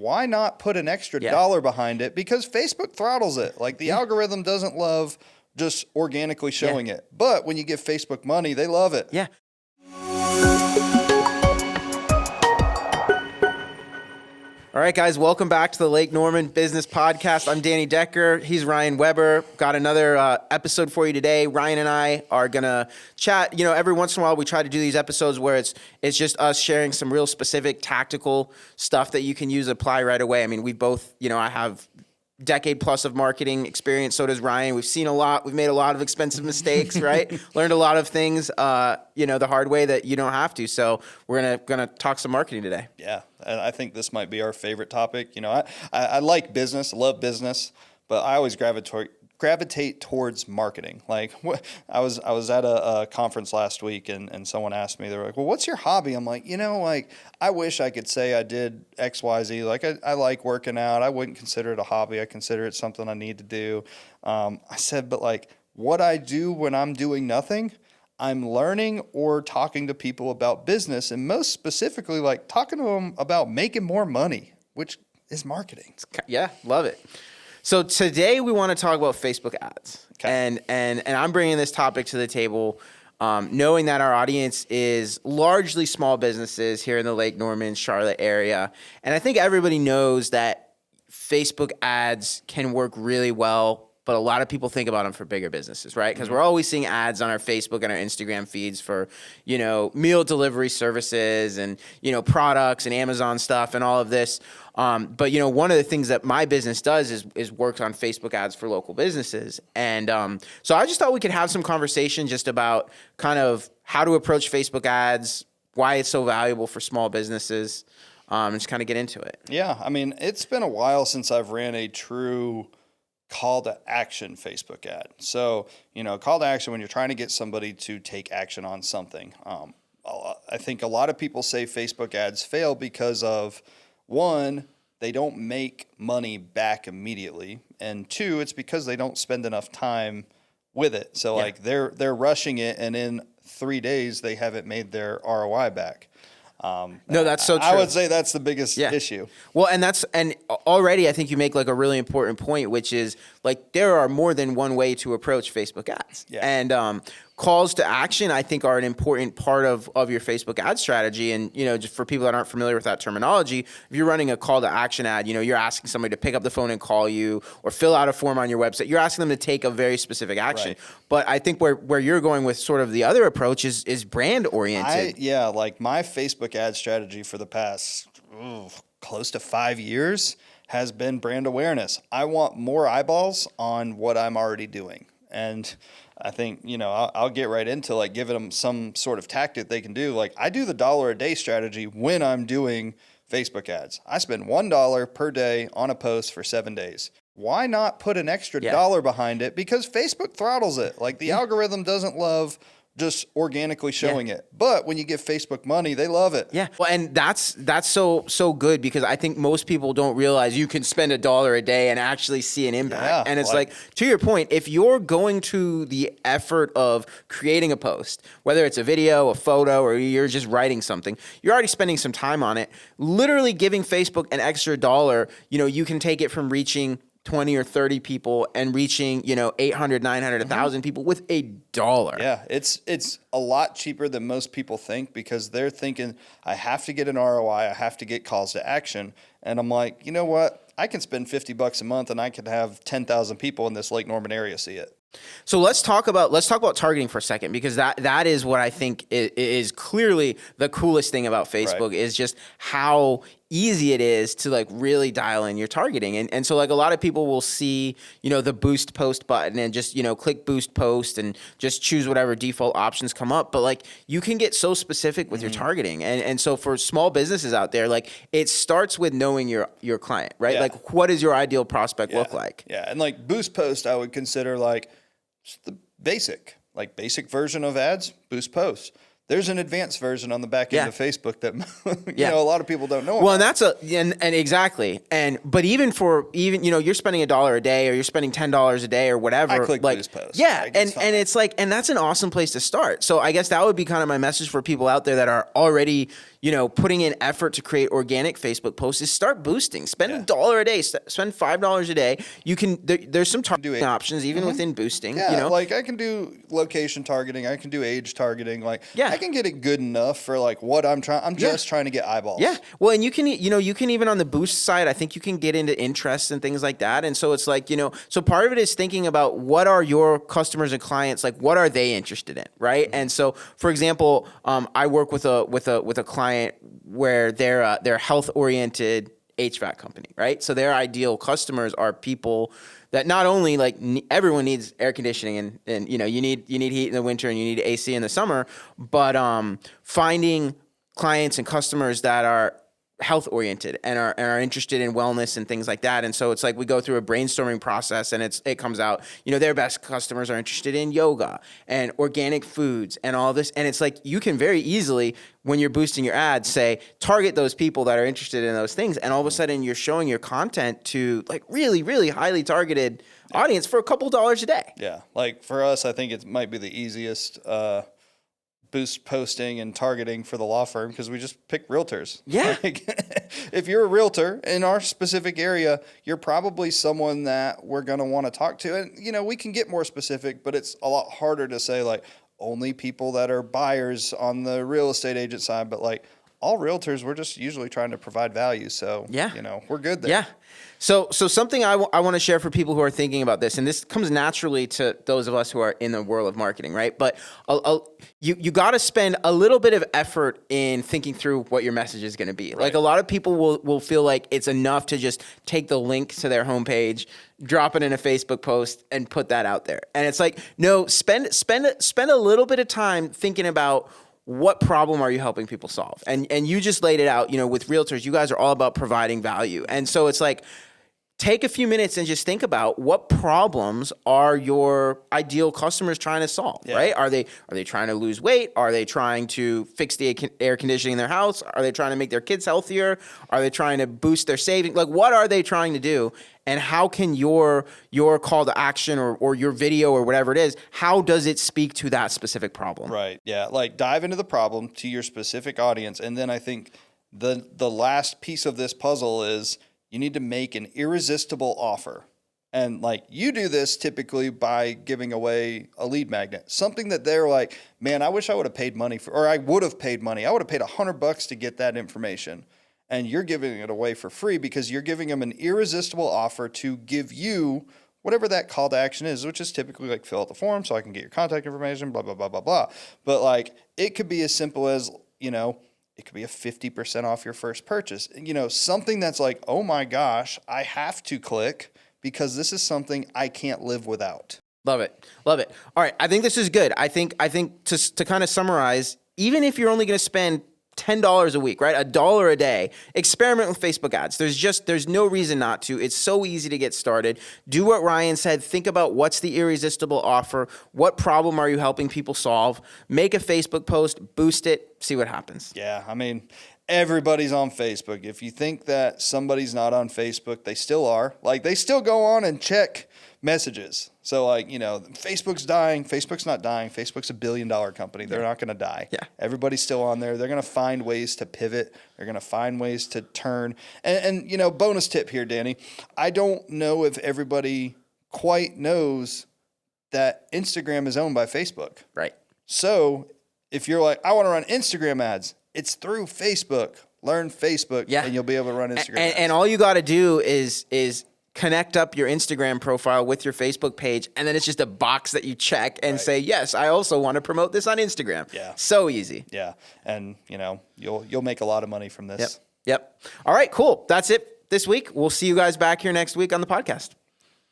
why not put an extra dollar behind it? Because Facebook throttles it. Like the algorithm doesn't love just organically showing it. But when you give Facebook money, they love it. Yeah. All right, guys, welcome back to the Lake Norman Business Podcast. I'm Danny Decker. He's Ryan Weber. Got another episode for you today. Ryan and I are going to chat. You know, every once in a while we try to do these episodes where it's just us sharing some real specific tactical stuff that you can use, apply right away. I mean, we both, you know, I have decade plus of marketing experience. So does Ryan. We've seen a lot. We've made a lot of expensive mistakes, right? Learned a lot of things, you know, the hard way that you don't have to. So we're gonna talk some marketing today. Yeah, and I think this might be our favorite topic. You know, I like business, love business, but I always gravitate towards marketing. Like I was at a conference last week and someone asked me, they were like, well, what's your hobby? I'm like, you know, like I wish I could say I did X, Y, Z. Like I like working out. I wouldn't consider it a hobby. I consider it something I need to do. I said, but like what I do when I'm doing nothing, I'm learning or talking to people about business, and most specifically, like talking to them about making more money, which is marketing. Yeah, love it. So today we want to talk about Facebook ads. Okay. And I'm bringing this topic to the table knowing that our audience is largely small businesses here in the Lake Norman, Charlotte area. And I think everybody knows that Facebook ads can work really well, but a lot of people think about them for bigger businesses, right? Because we're always seeing ads on our Facebook and our Instagram feeds for, you know, meal delivery services and, you know, products and Amazon stuff and all of this. But, you know, one of the things that my business does is works on Facebook ads for local businesses. And so I just thought we could have some conversation just about kind of how to approach Facebook ads, why it's so valuable for small businesses, and just kind of get into it. Yeah, I mean, it's been a while since I've ran a true call to action Facebook ad. So, you know, call to action when you're trying to get somebody to take action on something. I think a lot of people say Facebook ads fail because of, one, they don't make money back immediately, and two, it's because they don't spend enough time with it. So like they're rushing it, and in 3 days they haven't made their ROI back. No, that's so true. I would say that's the biggest issue. Well, and already I think you make like a really important point, which is like there are more than one way to approach Facebook ads. Yeah. And calls to action, I think, are an important part of your Facebook ad strategy. And, you know, just for people that aren't familiar with that terminology, if you're running a call to action ad, you know, you're asking somebody to pick up the phone and call you or fill out a form on your website. You're asking them to take a very specific action. Right. But I think where you're going with sort of the other approach is brand oriented. Like my Facebook ad strategy for the past close to 5 years has been brand awareness. I want more eyeballs on what I'm already doing. And I think, you know, I'll get right into like giving them some sort of tactic they can do. Like I do the $1 a day strategy when I'm doing Facebook ads. I spend $1 per day on a post for 7 days. Why not put an extra dollar behind it? Because Facebook throttles it. Like the algorithm doesn't love just organically showing it. But when you give Facebook money, they love it. Yeah. Well, and that's so good because I think most people don't realize you can spend $1 a day and actually see an impact. Yeah, and it's like, to your point, if you're going to the effort of creating a post, whether it's a video, a photo, or you're just writing something, you're already spending some time on it. Literally giving Facebook an extra dollar, you know, you can take it from reaching 20 or 30 people and reaching, you know, 800, 900, 1,000 people with $1. Yeah, it's a lot cheaper than most people think because they're thinking, I have to get an ROI, I have to get calls to action. And I'm like, you know what? I can spend $50 a month and I could have 10,000 people in this Lake Norman area see it. So let's talk about targeting for a second, because that is what I think is clearly the coolest thing about Facebook is just how easy it is to like really dial in your targeting. And so like a lot of people will see, you know, the boost post button and just, you know, click boost post and just choose whatever default options come up. But like you can get so specific with your targeting. And so for small businesses out there, like it starts with knowing your client, right? Yeah. Like what does your ideal prospect look like? Yeah. And like boost post, I would consider like the basic version of ads, boost posts. There's an advanced version on the back end of Facebook that you know a lot of people don't know. Well, about. And that's and exactly. But even you know, you're spending $1 a day or you're spending $10 a day or whatever. I click like, boost posts. Yeah, and it's like, and that's an awesome place to start. So I guess that would be kind of my message for people out there that are already, putting in effort to create organic Facebook posts is start boosting. Spend $1 a day, spend $5 a day. You can, there's some targeting options even within boosting. Yeah, like I can do location targeting. I can do age targeting. Like I can get it good enough for like what I'm trying. I'm just trying to get eyeballs. Yeah. Well, and you can even on the boost side, I think you can get into interests and things like that. And so it's like, so part of it is thinking about what are your customers and clients, like what are they interested in, right? And so, for example, I work with a client where they're health oriented HVAC company, right? So their ideal customers are people that not only like everyone needs air conditioning and you need heat in the winter and you need AC in the summer, but finding clients and customers that are health oriented and are interested in wellness and things like that. And so it's like we go through a brainstorming process and it comes out, their best customers are interested in yoga and organic foods and all this. And it's like you can very easily, when you're boosting your ads, say target those people that are interested in those things. And all of a sudden you're showing your content to like really, really highly targeted audience for a couple dollars a day. Yeah. Like for us, I think it might be the easiest boost posting and targeting for the law firm because we just pick realtors. Yeah. Like, if you're a realtor in our specific area, you're probably someone that we're going to want to talk to. And, we can get more specific, but it's a lot harder to say like only people that are buyers on the real estate agent side. But like all realtors, we're just usually trying to provide value. So, we're good there. Yeah. So something I want to share for people who are thinking about this, and this comes naturally to those of us who are in the world of marketing, right? But you got to spend a little bit of effort in thinking through what your message is going to be. Right. Like a lot of people will feel like it's enough to just take the link to their homepage, drop it in a Facebook post, and put that out there. And it's like, no, spend a little bit of time thinking about what problem are you helping people solve? And you just laid it out, with realtors, you guys are all about providing value. And so it's like, take a few minutes and just think about what problems are your ideal customers trying to solve, right? Are they trying to lose weight? Are they trying to fix the air conditioning in their house? Are they trying to make their kids healthier? Are they trying to boost their savings? Like, what are they trying to do? And how can your call to action or your video or whatever it is, how does it speak to that specific problem? Right. Yeah. Like dive into the problem to your specific audience. And then I think the last piece of this puzzle is you need to make an irresistible offer. And like you do this typically by giving away a lead magnet, something that they're like, man, I wish I would have paid money for, or I would have paid money. I would have paid $100 to get that information. And you're giving it away for free because you're giving them an irresistible offer to give you whatever that call to action is, which is typically like fill out the form so I can get your contact information, blah, blah, blah, blah, blah. But like it could be as simple as, it could be a 50% off your first purchase. Something that's like, oh my gosh, I have to click because this is something I can't live without. Love it. Love it. All right. I think this is good. I think to kind of summarize, even if you're only going to spend $10 a week, right? $1 a day. Experiment with Facebook ads. There's no reason not to. It's so easy to get started. Do what Ryan said. Think about what's the irresistible offer. What problem are you helping people solve? Make a Facebook post, boost it, see what happens. Yeah. I mean, everybody's on Facebook. If you think that somebody's not on Facebook, they still are. Like they still go on and check messages. So like, Facebook's dying. Facebook's not dying. Facebook's $1 billion company. They're not going to die. Yeah. Everybody's still on there. They're going to find ways to pivot. They're going to find ways to turn. And bonus tip here, Danny. I don't know if everybody quite knows that Instagram is owned by Facebook. Right. So if you're like, I want to run Instagram ads, it's through Facebook. Learn Facebook and you'll be able to run Instagram ads. And all you got to do is connect up your Instagram profile with your Facebook page, and then it's just a box that you check and say, yes, I also want to promote this on Instagram. Yeah. So easy. Yeah. And, you'll make a lot of money from this. Yep. All right, cool. That's it this week. We'll see you guys back here next week on the podcast.